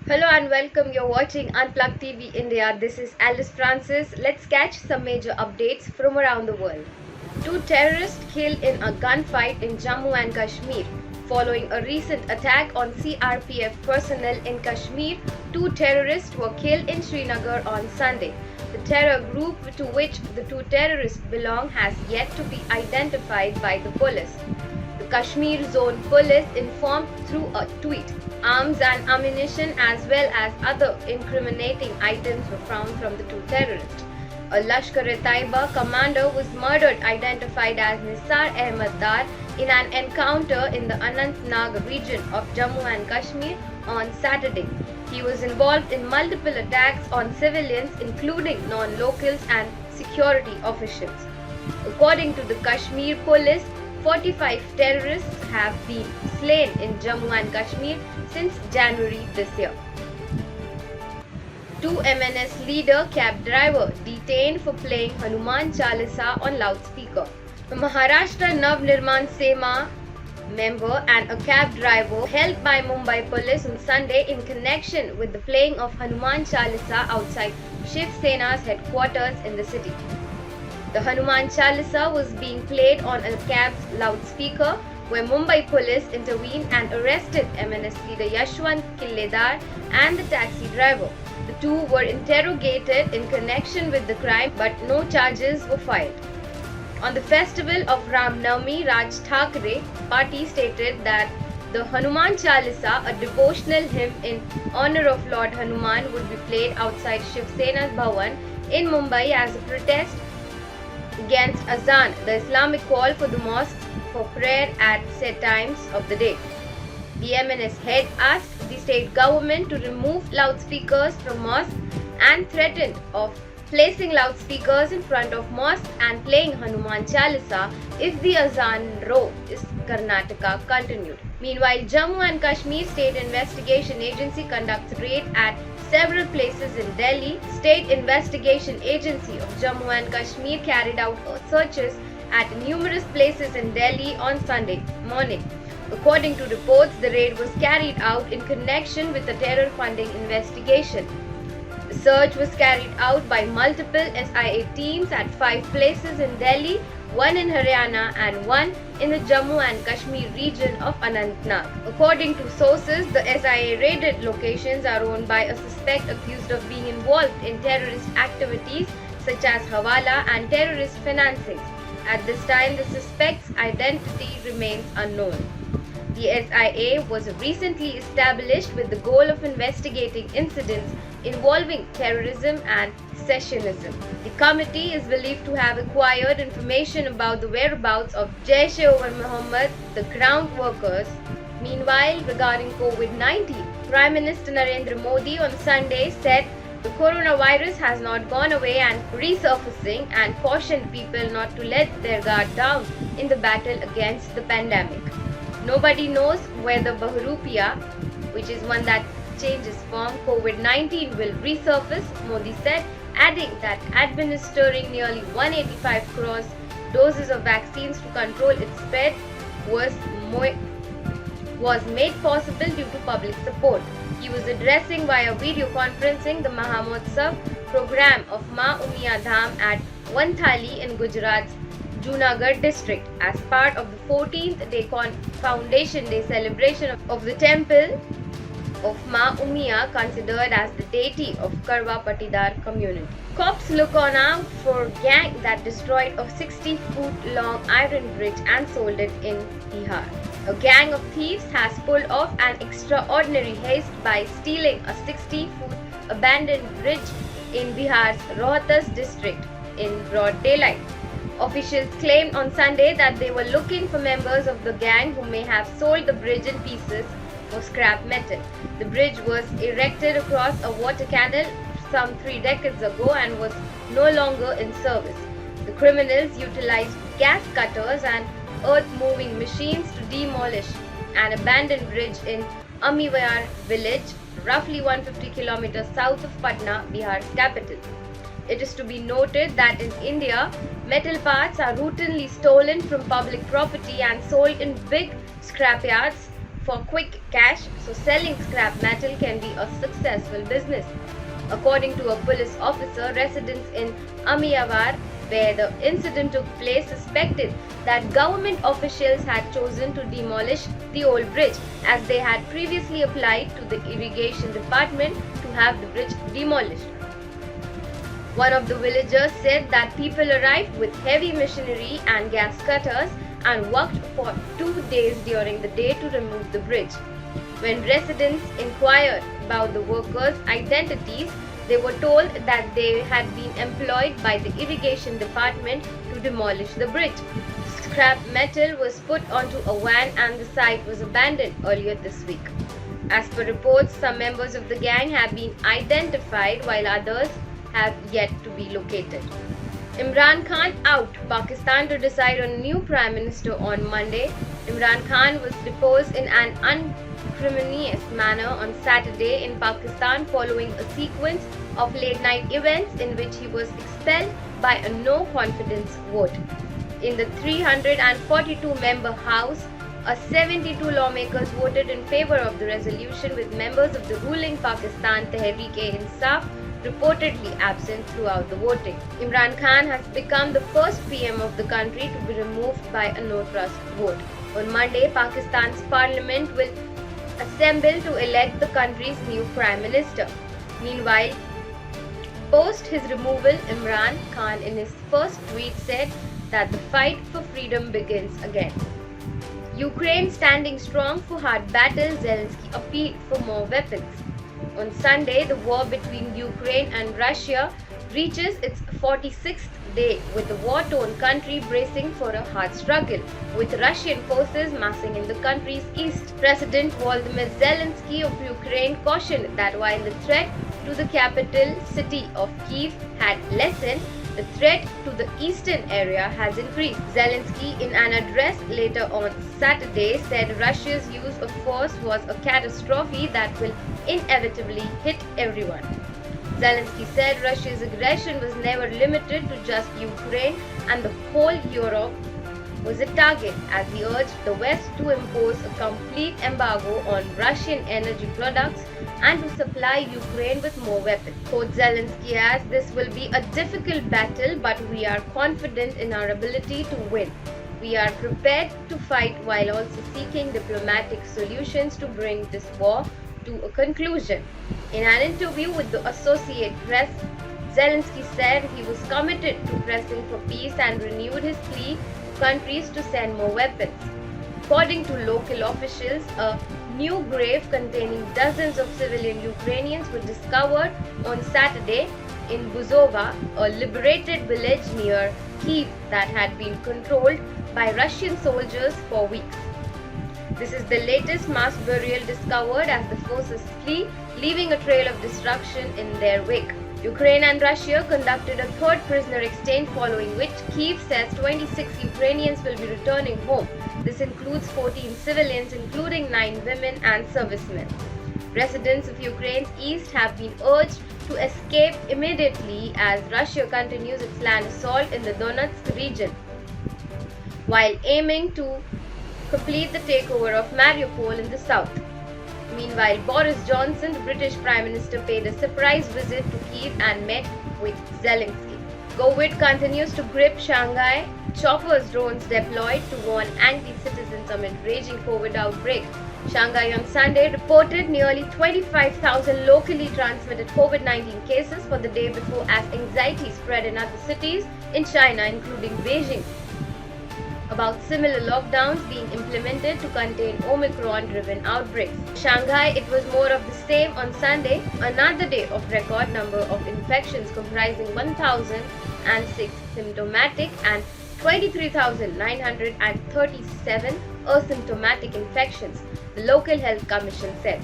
Hello and welcome. You're watching Unplugged TV India. This is Alice Francis. Let's catch some major updates from around the world. Two terrorists killed in a gunfight in Jammu and Kashmir. Following a recent attack on CRPF personnel in Kashmir, two terrorists were killed in Srinagar on Sunday. The terror group to which the two terrorists belong has yet to be identified by the police. The Kashmir Zone Police informed through a tweet. Arms and ammunition as well as other incriminating items were found from the two terrorists. A Lashkar-e-Taiba commander was murdered, identified as Nisar Ahmed Dar, in an encounter in the Anantnag region of Jammu and Kashmir on Saturday. He was involved in multiple attacks on civilians, including non-locals and security officials. According to the Kashmir police, 45 terrorists have been slain in Jammu and Kashmir since January this year. Two MNS leader cab driver detained for playing Hanuman Chalisa on loudspeaker. The Maharashtra Nav Nirman Sema member and a cab driver held by Mumbai police on Sunday in connection with the playing of Hanuman Chalisa outside Shiv Sena's headquarters in the city. The Hanuman Chalisa was being played on a cab's loudspeaker, where Mumbai police intervened and arrested MNS leader Yashwant Killedar and the taxi driver. The two were interrogated in connection with the crime, but no charges were filed. On the festival of Ram Navami, Raj Thackeray party stated that the Hanuman Chalisa, a devotional hymn in honor of Lord Hanuman, would be played outside Shiv Sena's Bhavan in Mumbai as a protest against Azan, the Islamic call for the mosques for prayer at set times of the day. The MNS head asked the state government to remove loudspeakers from mosques and threatened of placing loudspeakers in front of mosques and playing Hanuman Chalisa if the Azan row is Karnataka continued. Meanwhile, Jammu and Kashmir State Investigation Agency conducts raid at several places in Delhi. State Investigation Agency of Jammu and Kashmir carried out searches at numerous places in Delhi on Sunday morning. According to reports, the raid was carried out in connection with a terror funding investigation. The search was carried out by multiple SIA teams at 5 places in Delhi, one in Haryana and one in the Jammu and Kashmir region of Anantnag. According to sources, the SIA raided locations are owned by a suspect accused of being involved in terrorist activities such as Hawala and terrorist financing. At this time, the suspect's identity remains unknown. The SIA was recently established with the goal of investigating incidents involving terrorism and secessionism. The committee is believed to have acquired information about the whereabouts of Jaish-e-Muhammad, the ground workers. Meanwhile, regarding COVID-19, Prime Minister Narendra Modi on Sunday said the coronavirus has not gone away and resurfacing, and cautioned people not to let their guard down in the battle against the pandemic. Nobody knows whether Bahrupiya, which is one that changes form, COVID-19 will resurface, Modi said, adding that administering nearly 185 crores doses of vaccines to control its spread was made possible due to public support. He was addressing via video conferencing the Mahamotsav program of Ma Umiya Dham at Vanthali in Gujarat's Junagadh district as part of the 14th day Foundation Day celebration of the temple of Ma Umiya, considered as the deity of Karwa Patidar community. Cops look on out for gang that destroyed a 60-foot-long iron bridge and sold it in Bihar. A gang of thieves has pulled off an extraordinary heist by stealing a 60-foot abandoned bridge in Bihar's Rohtas district in broad daylight. Officials claimed on Sunday that they were looking for members of the gang who may have sold the bridge in pieces for scrap metal. The bridge was erected across a water canal some 3 decades ago and was no longer in service. The criminals utilized gas cutters and earth-moving machines to demolish an abandoned bridge in Amivayar village, roughly 150 kilometers south of Patna, Bihar's capital. It is to be noted that in India, metal parts are routinely stolen from public property and sold in big scrapyards for quick cash, so selling scrap metal can be a successful business. According to a police officer, residents in Amiyavar, where the incident took place, suspected that government officials had chosen to demolish the old bridge, as they had previously applied to the irrigation department to have the bridge demolished. One of the villagers said that people arrived with heavy machinery and gas cutters and worked for 2 days during the day to remove the bridge. When residents inquired about the workers' identities, they were told that they had been employed by the irrigation department to demolish the bridge. Scrap metal was put onto a van and the site was abandoned earlier this week. As per reports, some members of the gang have been identified while others have yet to be located. Imrankhan out. Pakistan to decide on a new Prime Minister on Monday. Imrankhan was deposed in an unceremonious manner on Saturday in Pakistan following a sequence of late-night events in which he was expelled by a no-confidence vote. In the 342-member House, 72 lawmakers voted in favor of the resolution, with members of the ruling Pakistan Tehreek-e-Insaf reportedly absent throughout the voting. Imran Khan has become the first PM of the country to be removed by a no-trust vote. On Monday, Pakistan's parliament will assemble to elect the country's new Prime Minister. Meanwhile, post his removal, Imran Khan in his first tweet said that the fight for freedom begins again. Ukraine standing strong for hard battle, Zelensky appealed for more weapons. On Sunday, the war between Ukraine and Russia reaches its 46th day, with the war-torn country bracing for a hard struggle, with Russian forces massing in the country's east. President Volodymyr Zelensky of Ukraine cautioned that while the threat to the capital city of Kyiv had lessened, the threat to the eastern area has increased. Zelensky, in an address later on Saturday, said Russia's use of force was a catastrophe that will inevitably hit everyone. Zelensky said Russia's aggression was never limited to just Ukraine and the whole Europe was a target, as he urged the West to impose a complete embargo on Russian energy products and to supply Ukraine with more weapons. Quote Zelensky as, "This will be a difficult battle, but we are confident in our ability to win. We are prepared to fight while also seeking diplomatic solutions to bring this war to a conclusion." In an interview with the Associated Press, Zelensky said he was committed to pressing for peace and renewed his plea to countries to send more weapons. According to local officials, a new grave containing dozens of civilian Ukrainians was discovered on Saturday in Buzova, a liberated village near Kyiv that had been controlled by Russian soldiers for weeks. This is the latest mass burial discovered as the forces flee, leaving a trail of destruction in their wake. Ukraine and Russia conducted a third prisoner exchange, following which Kyiv says 26 Ukrainians will be returning home. This includes 14 civilians, including 9 women and servicemen. Residents of Ukraine's east have been urged to escape immediately as Russia continues its land assault in the Donetsk region, while aiming to complete the takeover of Mariupol in the south. Meanwhile, Boris Johnson, the British Prime Minister, paid a surprise visit to Kyiv and met with Zelensky. COVID continues to grip Shanghai. Choppers drones deployed to warn anti-citizens amid raging COVID outbreak. Shanghai on Sunday reported nearly 25,000 locally transmitted COVID-19 cases for the day before, as anxiety spread in other cities in China, including Beijing, about similar lockdowns being implemented to contain Omicron-driven outbreaks. Shanghai, it was more of the same on Sunday, another day of record number of infections comprising 1,006 symptomatic and 23,937 asymptomatic infections, the local health commission said.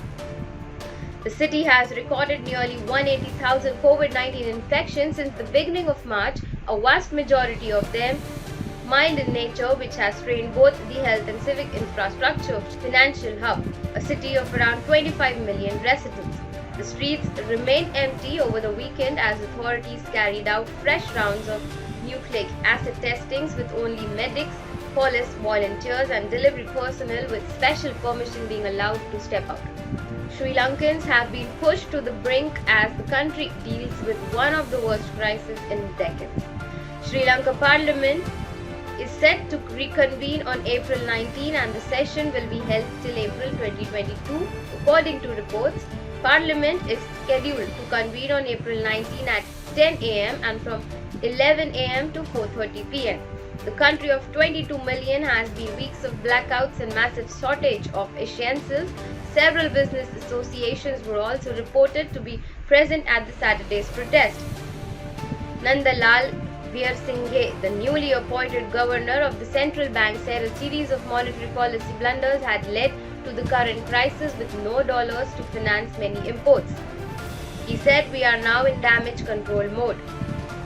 The city has recorded nearly 180,000 COVID-19 infections since the beginning of March, a vast majority of them mild in nature, which has strained both the health and civic infrastructure of the financial hub, a city of around 25 million residents. The streets remained empty over the weekend as authorities carried out fresh rounds of nucleic acid testings, with only medics police, volunteers and delivery personnel with special permission being allowed to step out. Sri Lankans have been pushed to the brink as the country deals with one of the worst crises in decades. Sri Lanka Parliament is set to reconvene on April 19 and the session will be held till April 2022. According to reports, Parliament is scheduled to convene on April 19 at 10 am and from 11 am to 4:30 pm. The country of 22 million has been weeks of blackouts and massive shortage of essentials. Several business associations were also reported to be present at the Saturday's protest. Nandalal Veersinghe, the newly appointed governor of the central bank, said a series of monetary policy blunders had led to the current crisis with no dollars to finance many imports. He said, "We are now in damage control mode."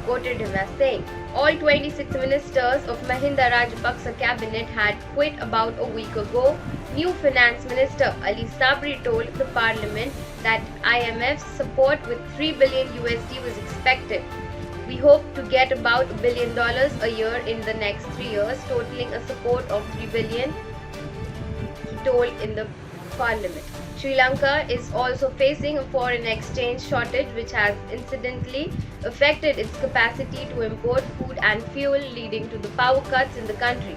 Quoted him as saying, all 26 ministers of Mahinda Rajapaksa cabinet had quit about a week ago. New Finance Minister Ali Sabri told the parliament that IMF's support with $3 billion USD was expected. "We hope to get about $1 billion a year in the next 3 years, totaling a support of $3 billion, he told in the parliament. Sri Lanka is also facing a foreign exchange shortage which has incidentally affected its capacity to import food and fuel, leading to the power cuts in the country.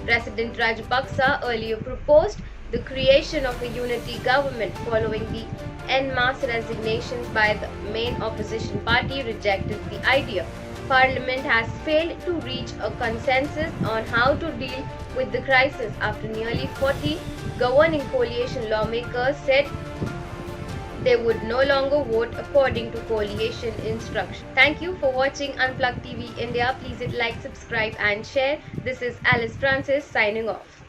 President Rajapaksa earlier proposed the creation of a unity government following the en masse resignations by the main opposition party rejected the idea. Parliament has failed to reach a consensus on how to deal with the crisis after nearly 40 governing coalition lawmakers said they would no longer vote according to coalition instructions. Thank you for watching Unplugged TV India. Please hit like, subscribe and share. This is Alice Francis signing off.